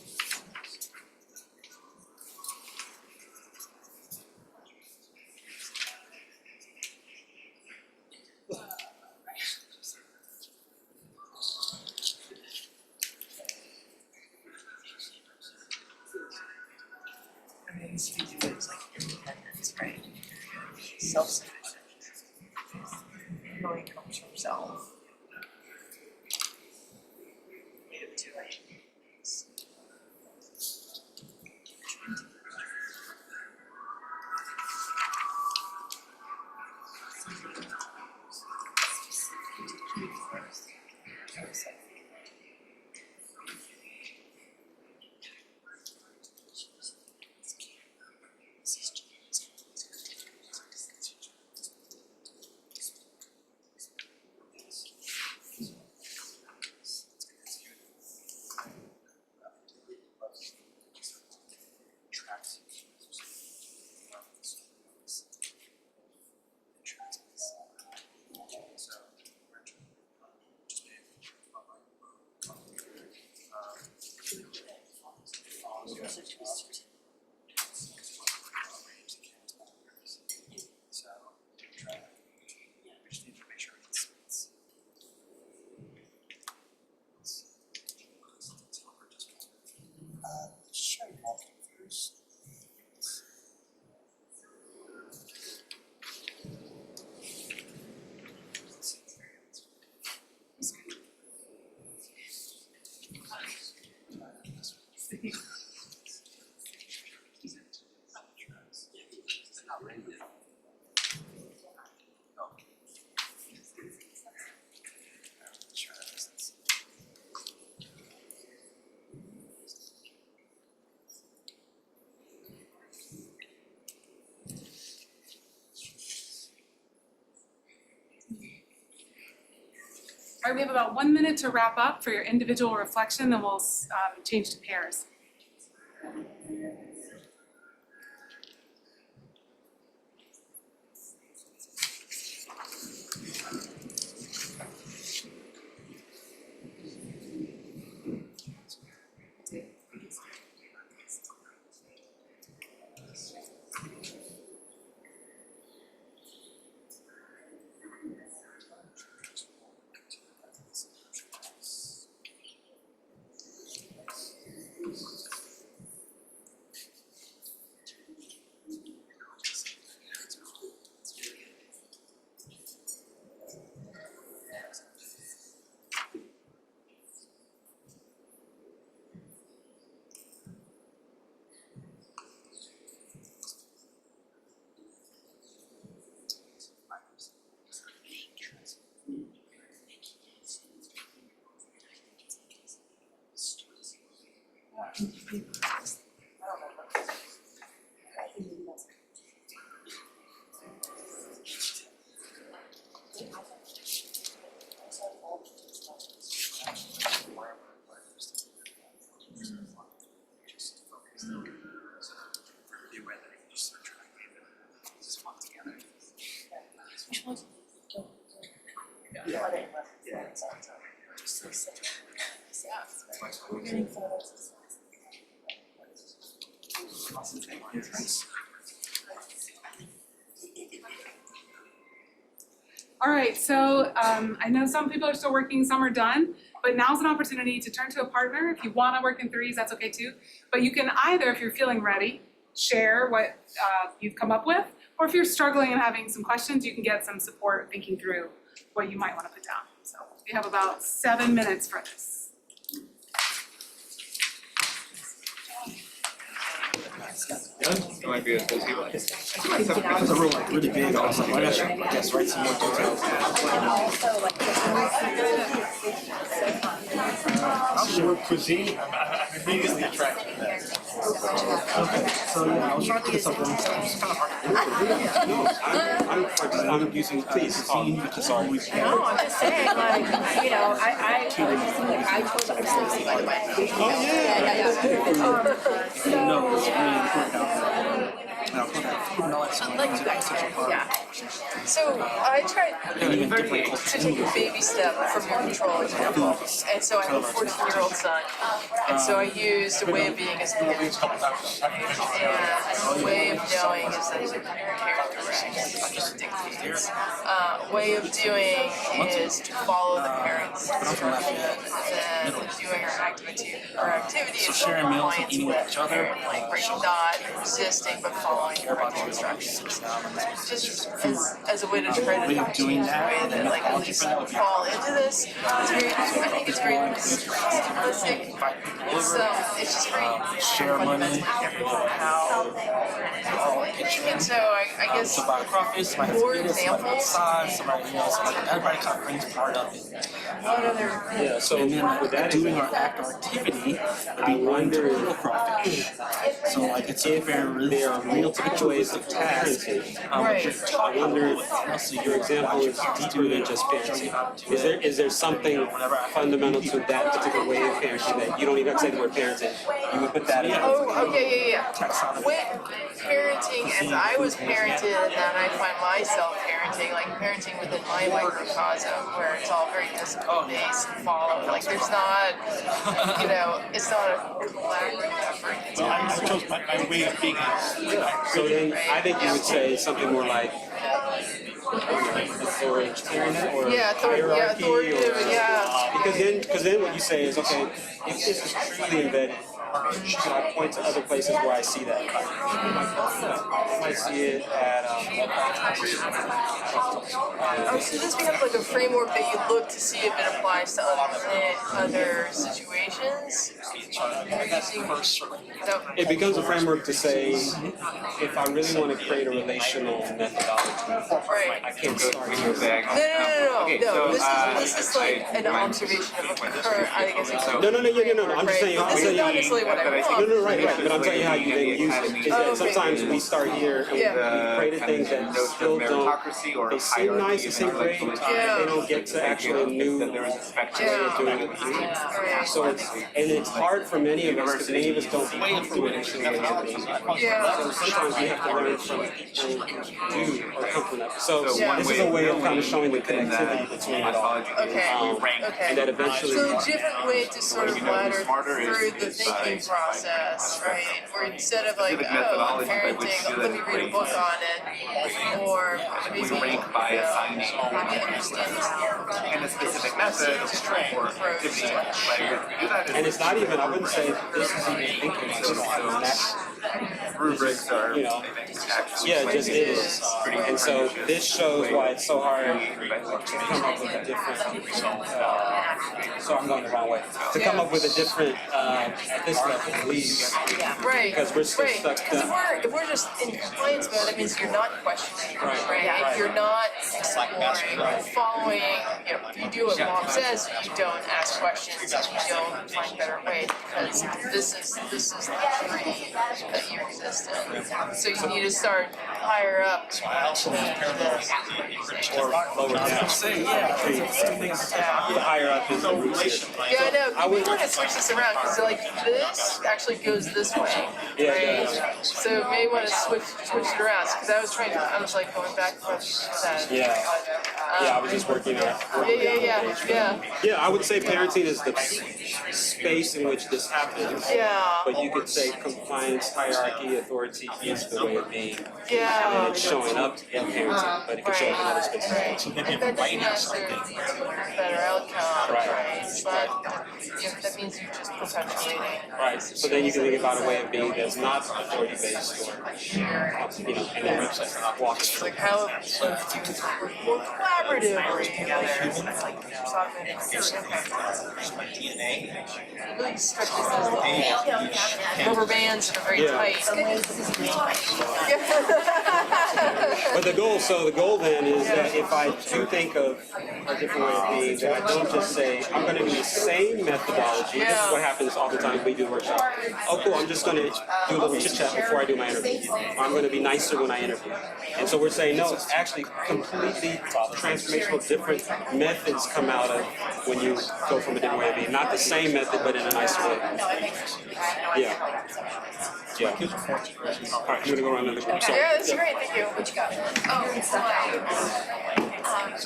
things we do is like independence, right? Self-sufficient. It really comes from self. Native to it. All right, we have about 1 minute to wrap up for your individual reflection, then we'll change to pairs. All right, so I know some people are still working, some are done, but now's an opportunity to turn to a partner. If you want to work in threes, that's okay too. But you can either, if you're feeling ready, share what you've come up with, or if you're struggling and having some questions, you can get some support thinking through what you might want to put down. So we have about 7 minutes for this. It might be a busy one. It's a real, like, really big also. I guess write some more details. Sure, cuisine, I'm immediately attracted to that. Okay, so yeah, I was trying to think of something. It's kind of hard. I'm using cuisine because I'm always. No, I'm just saying, like, you know, I was using the iPhone, I'm Stacy, by the way. Oh, yeah. So, No, it's really important. Now, put that food and all that stuff. like you guys, yeah. So I tried to take a baby step from your control example, and so I have a 14-year-old son, and so I used a way of being as parent, and a way of knowing is that the character just dictates. Way of doing is to follow the parent's instruction, and then doing our activity is sharing meals and compliance eating with with each other, like not resisting but following the parental instructions. Just as a way to try to doing that, way that like at least fall into this. It's very, I think it's very simplistic. It's just very share money, how and so I guess more examples. Everybody kind of brings part of it. What other Yeah, so And then with that doing example, our act or activity, I wonder total profit. So like it's a if very there are multiple ways of parenting. Right. I wonder if your example is deeper than just parenting. Is there something fundamental to that particular way of parenting that you don't even say the word parenting? You would put that in. Oh, okay, yeah. When parenting, as I was parented, and then I find myself parenting, like parenting within my microcosm, where it's all very discipline-based and followed. Like there's not, it's not a collaborative effort. It's I chose my way of being So then I think you would say something more like authoritarian or hierarchy authoritative, or, because then what you say is, okay, if this is truly embedded, should I point to other places where I see that? I might see it at so this becomes like a framework that you look to see if it applies to other situations. it becomes a framework to say, if I really want to create a relational methodology, Right. I can't start here. No. This is like an observation of a current. I guess it's No. I'm just saying. This is not necessarily what I want. No, right. But I'm telling you how you then use it. Is that sometimes we start here and we created things that still don't. They seem nice, they seem great. They don't get to actually a new way of doing it. So it's hard for many of us because many of us don't do it in true way of being. So sometimes we have to learn from people who do or come from that. So this is a way of kind of showing the connectivity between it all. And that eventually. So a different way to sort of ladder through the thinking process, right? Where instead of like, oh, parenting, let me read a book on it, or maybe rank by assigning understand in a specific method or activity. And it's not even, I wouldn't say this is even thinking, it's just Rubrics are, actually, yeah, it just is. And so this shows why it's so hard to come up with a different, so I'm going the wrong way, to come up with a different, at this level at least. Right. Because we're still stuck Because if we're just in compliance mode, that means you're not questioning, right? You're not exploring, following, if you do what mom says, you don't ask questions, you don't find better ways, because this is the tree that you exist in. So you need to start higher up to or lower down. The higher up is the roots here. Yeah, I know. We want to switch this around because like this actually goes this way, right? So maybe want to switch it around because I was like going back and forth that. Yeah, I was just working on it. Yeah, I would say parenting is the space in which this happens. Yeah. But you could say compliance, hierarchy, authority is the way of being. Yeah. And it's showing up in parenting, but it could show up in other spaces. So that doesn't necessarily lead to a better outcome, right? But that means you're just perpetuating. Right. So then you can think about a way of being that's not authority-based or, and then walk It's like how if you work more collaboratively together, like really stretch this as the rubber bands that are very tight. But the goal then is that if I do think of a different way of being, that I don't just say, I'm going to do the same methodology. This is what happens all the time when we do the workshop. Oh, cool, I'm just going to do a little chit-chat before I do my interview. Or I'm going to be nicer when I interview. And so we're saying, no, actually completely transformational different methods come out of when you go from a different way of being. Not the same method, but in a nicer way. Yeah. like conceptualize. Yeah, kids are fortunate. All right, I'm gonna go around the group. So, Yeah, that's great, thank you. What you got? So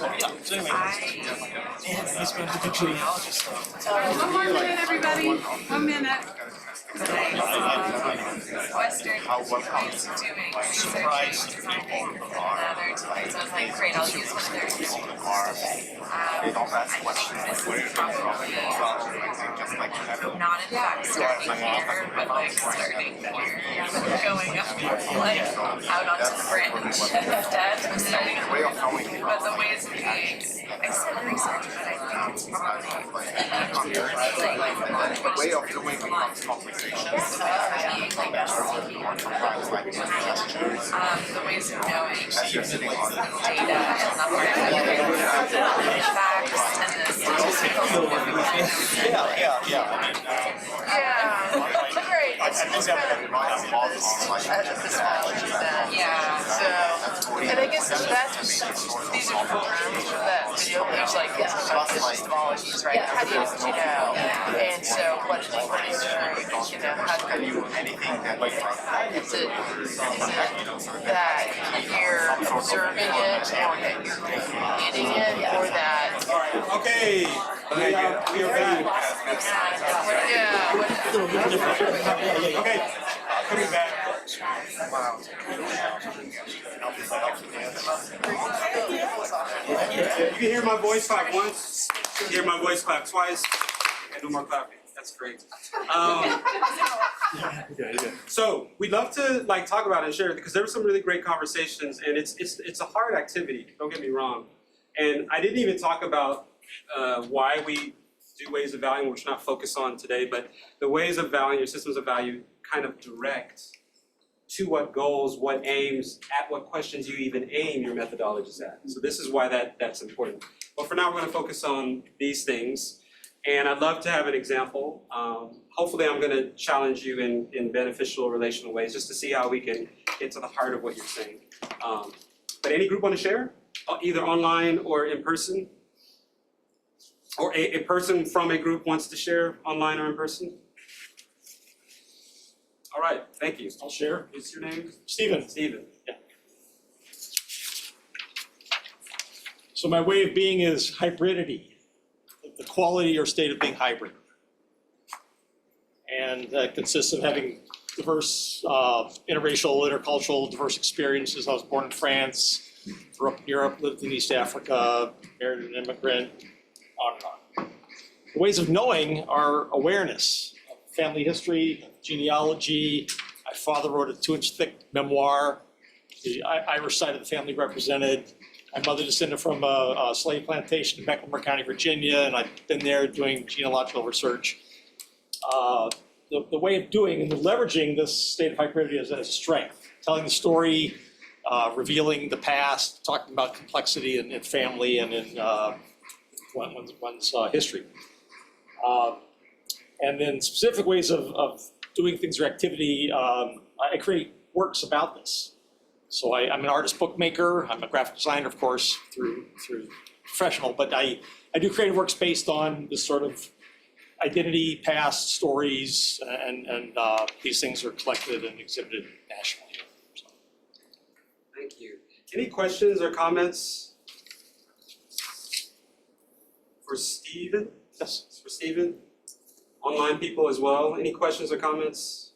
anyway, man, he's been a good genealogist. One more minute, everybody. 1 minute. Western is doing Surprise. another device. So I was like, great, I'll use one of their tools. I think this is probably not in fact starting here, but like starting here, going up like out onto the branch instead of starting here. But the ways of being, I said research, but I think it's probably like way off the way we have conversations. The ways of knowing data and the facts and the statistical great. It's kind of epistemology then. Yeah. So, and I guess that's these are programs for that video page, like it's about epistemologies, right? How do you know? And so what is your, how do you anything that like is it that you're observing it or that you're creating it or that okay, we are back. Okay, coming back. You can hear my voice clap once, you can hear my voice clap twice, and no more clapping. That's great. So we'd love to talk about it and share it because there were some really great conversations, and it's a hard activity. Don't get me wrong. And I didn't even talk about why we do ways of valuing, which we're not focused on today, but the ways of valuing, your systems of value, kind of direct to what goals, what aims, at what questions you even aim your methodologies at. So this is why that's important. But for now, we're going to focus on these things. And I'd love to have an example. Hopefully, I'm going to challenge you in beneficial relational ways just to see how we can get to the heart of what you're saying. But any group want to share? Either online or in person? Or a person from a group wants to share online or in person? All right, thank you. I'll share. What's your name? Stephen. Stephen. Yeah. So my way of being is hybridity, the quality or state of being hybrid. And that consists of having diverse, interracial, intercultural, diverse experiences. I was born in France, grew up in Europe, lived in East Africa, married an immigrant, on and on. The ways of knowing are awareness, family history, genealogy. My father wrote a 2-inch thick memoir, the Irish side of the family represented. My mother descended from a slave plantation in Mecklenburg County, Virginia, and I've been there doing genealogical research. The way of doing and leveraging this state of hybridity as a strength, telling the story, revealing the past, talking about complexity in family and in one's history. And then specific ways of doing things or activity, I create works about this. So I'm an artist bookmaker, I'm a graphic designer, of course, through professional, but I do creative works based on this sort of identity, past stories, and these things are collected and exhibited nationally. So. Thank you. Any questions or comments for Stephen? Yes. For Stephen? Online people as well. Any questions or comments?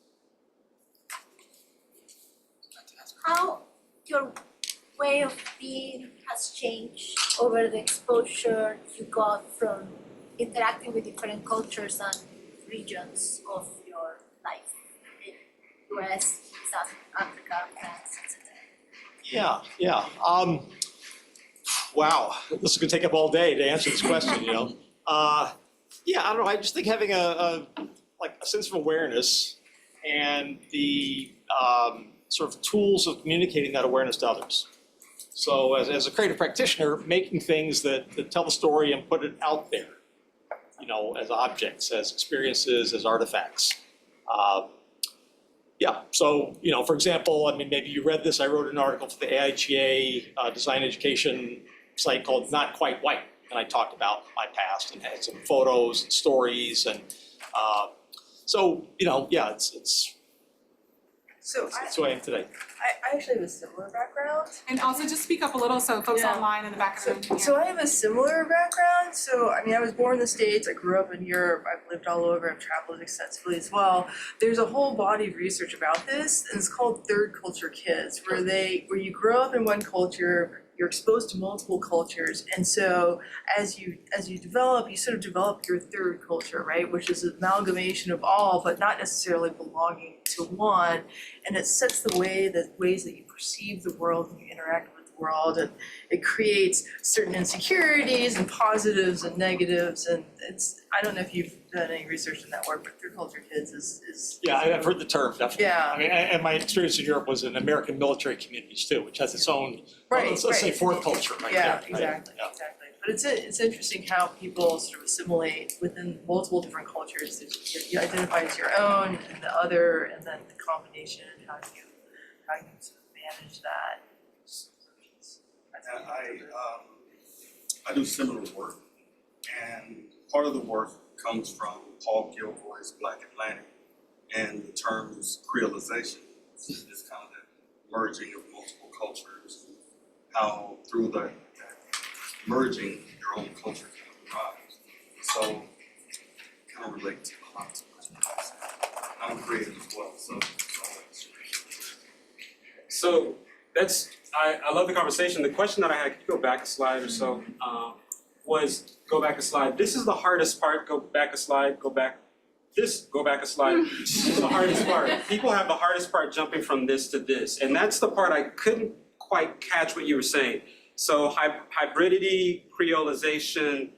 How your way of being has changed over the exposure you got from interacting with different cultures and regions of your life in US, South Africa, France, etc. Yeah. Wow, this is gonna take up all day to answer this question, you know. Yeah, I don't know, I just think having a sense of awareness and the sort of tools of communicating that awareness to others. So as a creative practitioner, making things that tell the story and put it out there, you know, as objects, as experiences, as artifacts. So, you know, for example, I mean, maybe you read this, I wrote an article for the AIGA design education site called Not Quite White, and I talked about my past and had some photos and stories and So, yeah, it's So who I am today. I actually have a similar background. And also just speak up a little so folks Yeah. online in the back of the room can hear. So I have a similar background. So I mean, I was born in the States. I grew up in Europe. I've lived all over. I've traveled extensively as well. There's a whole body of research about this, and it's called third culture kids, where you grow up in one culture, you're exposed to multiple cultures, and so as you develop, you sort of develop your third culture, right, which is an amalgamation of all, but not necessarily belonging to one, and it sets the ways that you perceive the world and you interact with the world, and it creates certain insecurities and positives and negatives, and I don't know if you've done any research in that work, but third culture kids is Yeah, I've heard the term, definitely. Yeah. I mean, and my experience in Europe was in American military communities too, which has its own, Right, let's say right. fourth culture right there. Yeah, right? exactly, Yeah. exactly. But it's interesting how people sort of assimilate within multiple different cultures. You identify as your own and the other, and then the combination, and how you sort of manage that. I do similar work, and part of the work comes from Paul Gilroy's Black Atlantic, and the terms creolization is kind of the merging of multiple cultures, how through that merging your own culture kind of arrives. So kind of relate to a lot of what I'm creative as well, So that's, I love the conversation. The question that I had, could you go back a slide or so, was go back a slide. This is the hardest part, go back a slide, go back a slide. This is the hardest part. People have the hardest part jumping from this to this. And that's the part I couldn't quite catch what you were saying. So hybridity, creolization,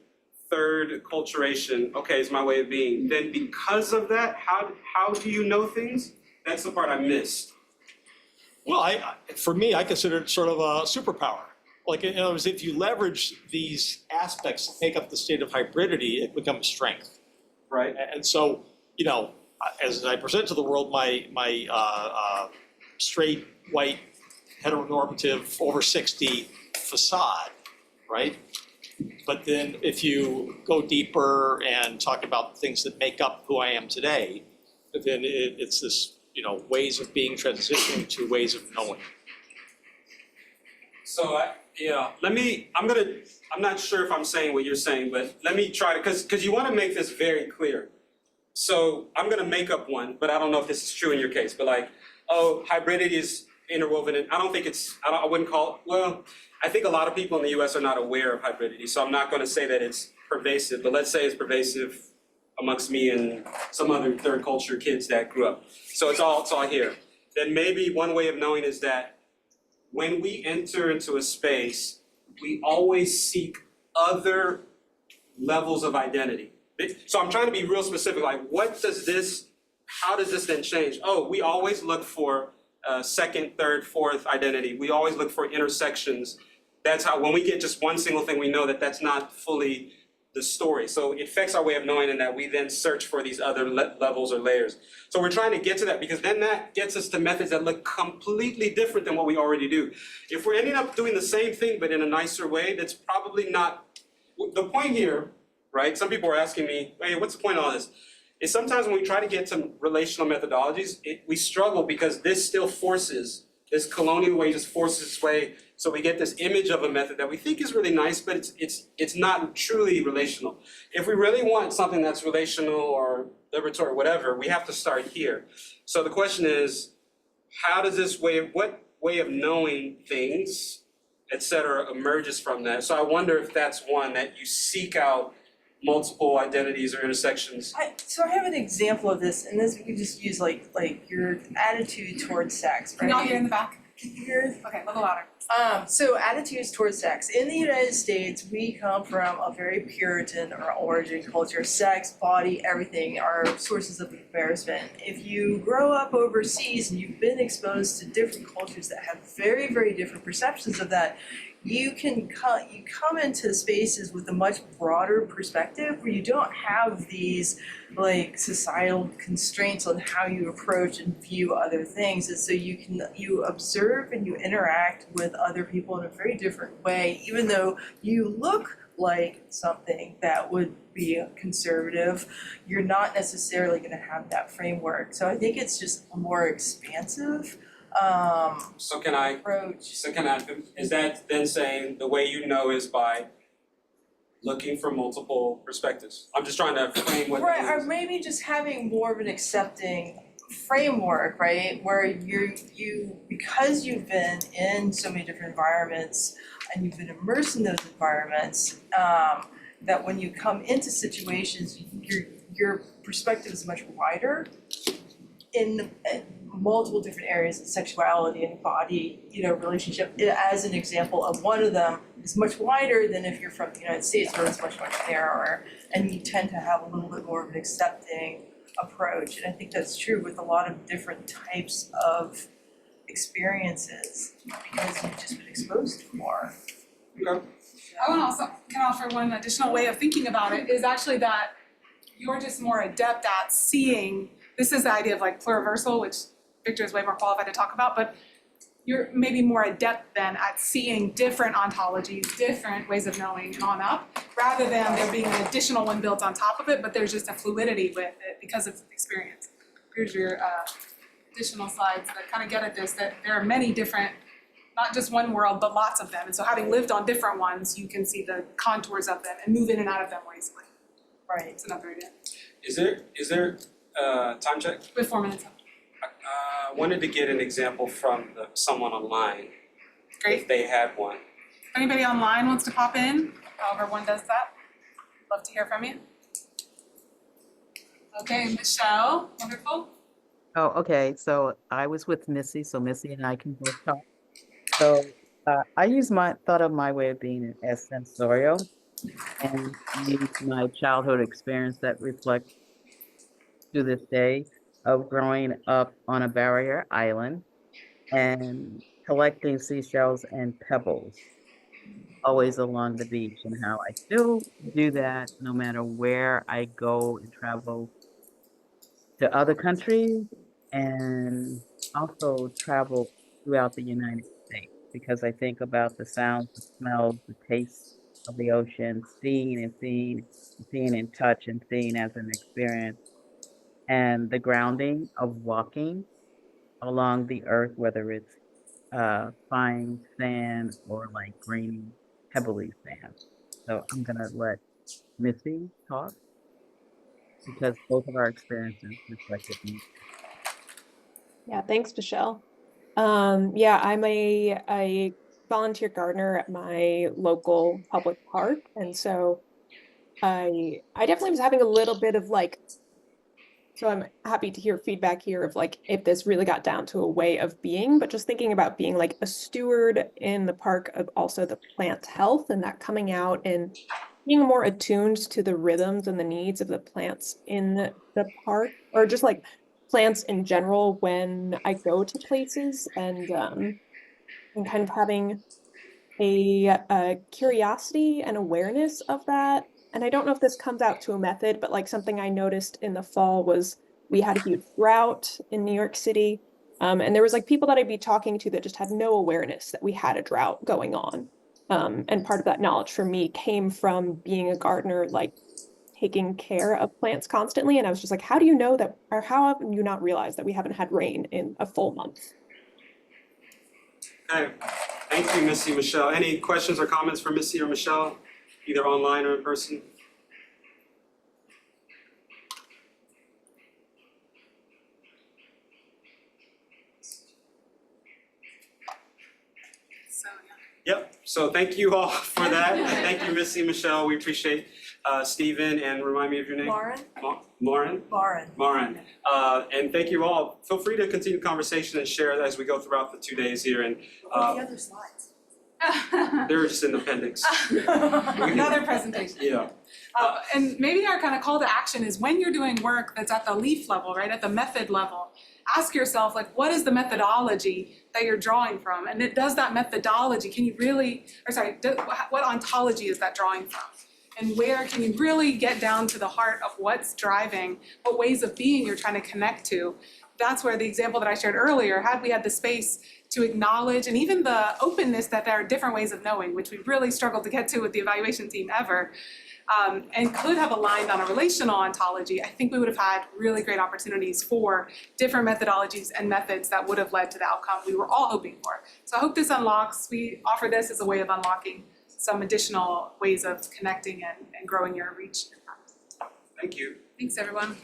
third culturation, okay, is my way of being. Then because of that, how do you know things? That's the part I missed. Well, for me, I consider it sort of a superpower. Like, in other words, if you leverage these aspects that make up the state of hybridity, it becomes strength. Right. And so, as I present to the world my straight, white, heteronormative, over 60 facade, right? But then if you go deeper and talk about the things that make up who I am today, then it's this, ways of being transitioning to ways of knowing. So I'm not sure if I'm saying what you're saying, but let me try to, because you want to make this very clear. So I'm gonna make up one, but I don't know if this is true in your case, but hybridity is interwoven in, I wouldn't call it, well, I think a lot of people in the US are not aware of hybridity, so I'm not gonna say that it's pervasive, but let's say it's pervasive amongst me and some other third culture kids that grew up. So it's all here. Then maybe one way of knowing is that when we enter into a space, we always seek other levels of identity. So I'm trying to be real specific, like how does this then change? Oh, we always look for second, third, fourth identity. We always look for intersections. That's how, when we get just one single thing, we know that that's not fully the story. So it affects our way of knowing, and that we then search for these other levels or layers. So we're trying to get to that, because then that gets us to methods that look completely different than what we already do. If we're ending up doing the same thing but in a nicer way, that's probably not the point here, right? Some people are asking me, hey, what's the point of all this? Is sometimes when we try to get to relational methodologies, we struggle because this colonial way just forces its way. So we get this image of a method that we think is really nice, but it's not truly relational. If we really want something that's relational or liberatory or whatever, we have to start here. So the question is, what way of knowing things, et cetera, emerges from that? So I wonder if that's one that you seek out multiple identities or intersections. So I have an example of this, and this we can just use like your attitude towards sex, right? Can y'all hear in the back? Can you hear? Okay, a little louder. So attitudes towards sex. In the United States, we come from a very Puritan or origin culture. Sex, body, everything are sources of embarrassment. If you grow up overseas and you've been exposed to different cultures that have very, very different perceptions of that, you come into spaces with a much broader perspective where you don't have these societal constraints on how you approach and view other things, and so you observe and you interact with other people in a very different way, even though you look like something that would be conservative, you're not necessarily gonna have that framework. So I think it's just a more expansive So can I, approach. is that then saying the way you know is by looking for multiple perspectives? I'm just trying to frame what Right, that or is. maybe just having more of an accepting framework, right? Where you because you've been in so many different environments and you've been immersed in those environments, that when you come into situations, your perspective is much wider in multiple different areas of sexuality and body, relationship. As an example of one of them is much wider than if you're from the United States, where it's much narrower, and you tend to have a little bit more of an accepting approach. And I think that's true with a lot of different types of experiences because you've just been exposed to more. Okay. I want to also can offer one additional way of thinking about it is actually that you're just more adept at seeing. This is the idea of like pluriversal, which Victor is way more qualified to talk about, but you're maybe more adept then at seeing different ontologies, different ways of knowing and on up, rather than there being an additional one built on top of it, but there's just a fluidity with it because of experience. Here's your additional slides that kind of get at this, that there are many different, not just one world, but lots of them. And so having lived on different ones, you can see the contours of them and move in and out of them more easily. Right. It's another idea. Is there time check? With 4 minutes left. I wanted to get an example from someone online, Great. if they had one. If anybody online wants to pop in, however one does that, love to hear from you. Okay, Michelle, wonderful. Oh, okay. So I was with Missy, so Missy and I can both talk. So I thought of my way of being as sensorial and use my childhood experience that reflects to this day of growing up on a barrier island and collecting seashells and pebbles always along the beach, and how I still do that no matter where I go and travel to other countries, and also travel throughout the United States, because I think about the sounds, the smells, the tastes of the ocean, seeing and touch and seeing as an experience, and the grounding of walking along the earth, whether it's fine sand or like grainy, pebbly sand. So I'm gonna let Missy talk because both of our experiences reflected me. Yeah, thanks, Michelle. Yeah, I'm a volunteer gardener at my local public park, and so I definitely was having a little bit of like, so I'm happy to hear feedback here of like if this really got down to a way of being, but just thinking about being like a steward in the park of also the plant's health, and that coming out and being more attuned to the rhythms and the needs of the plants in the park, or just like plants in general when I go to places, and kind of having a curiosity and awareness of that. And I don't know if this comes out to a method, but like something I noticed in the fall was we had a huge drought in New York City. And there was like people that I'd be talking to that just had no awareness that we had a drought going on. And part of that knowledge for me came from being a gardener, like taking care of plants constantly. And I was just like, how do you know that, or how have you not realized that we haven't had rain in a full month? Okay, thank you, Missy, Michelle. Any questions or comments for Missy or Michelle, either online or in person? So, yeah. Yep, so thank you all for that. Thank you, Missy, Michelle, we appreciate Stephen, and remind me of your name? Lauren? Lauren? Lauren. And thank you all. Feel free to continue the conversation and share as we go throughout the 2 days here, and What are the other slides? they're just in the appendix. Another presentation. Yeah. And maybe our kind of call to action is when you're doing work that's at the leaf level, right, at the method level, ask yourself, like, what is the methodology that you're drawing from? And does that methodology, can you really, what ontology is that drawing from? And where can you really get down to the heart of what's driving, what ways of being you're trying to connect to that's where the example that I shared earlier, had we had the space to acknowledge and even the openness that there are different ways of knowing, which we really struggled to get to with the evaluation team ever, and could have aligned on a relational ontology, I think we would have had really great opportunities for different methodologies and methods that would have led to the outcome we were all hoping for. So I hope this unlocks, we offer this as a way of unlocking some additional ways of connecting and growing your reach. Thank you. Thanks, everyone.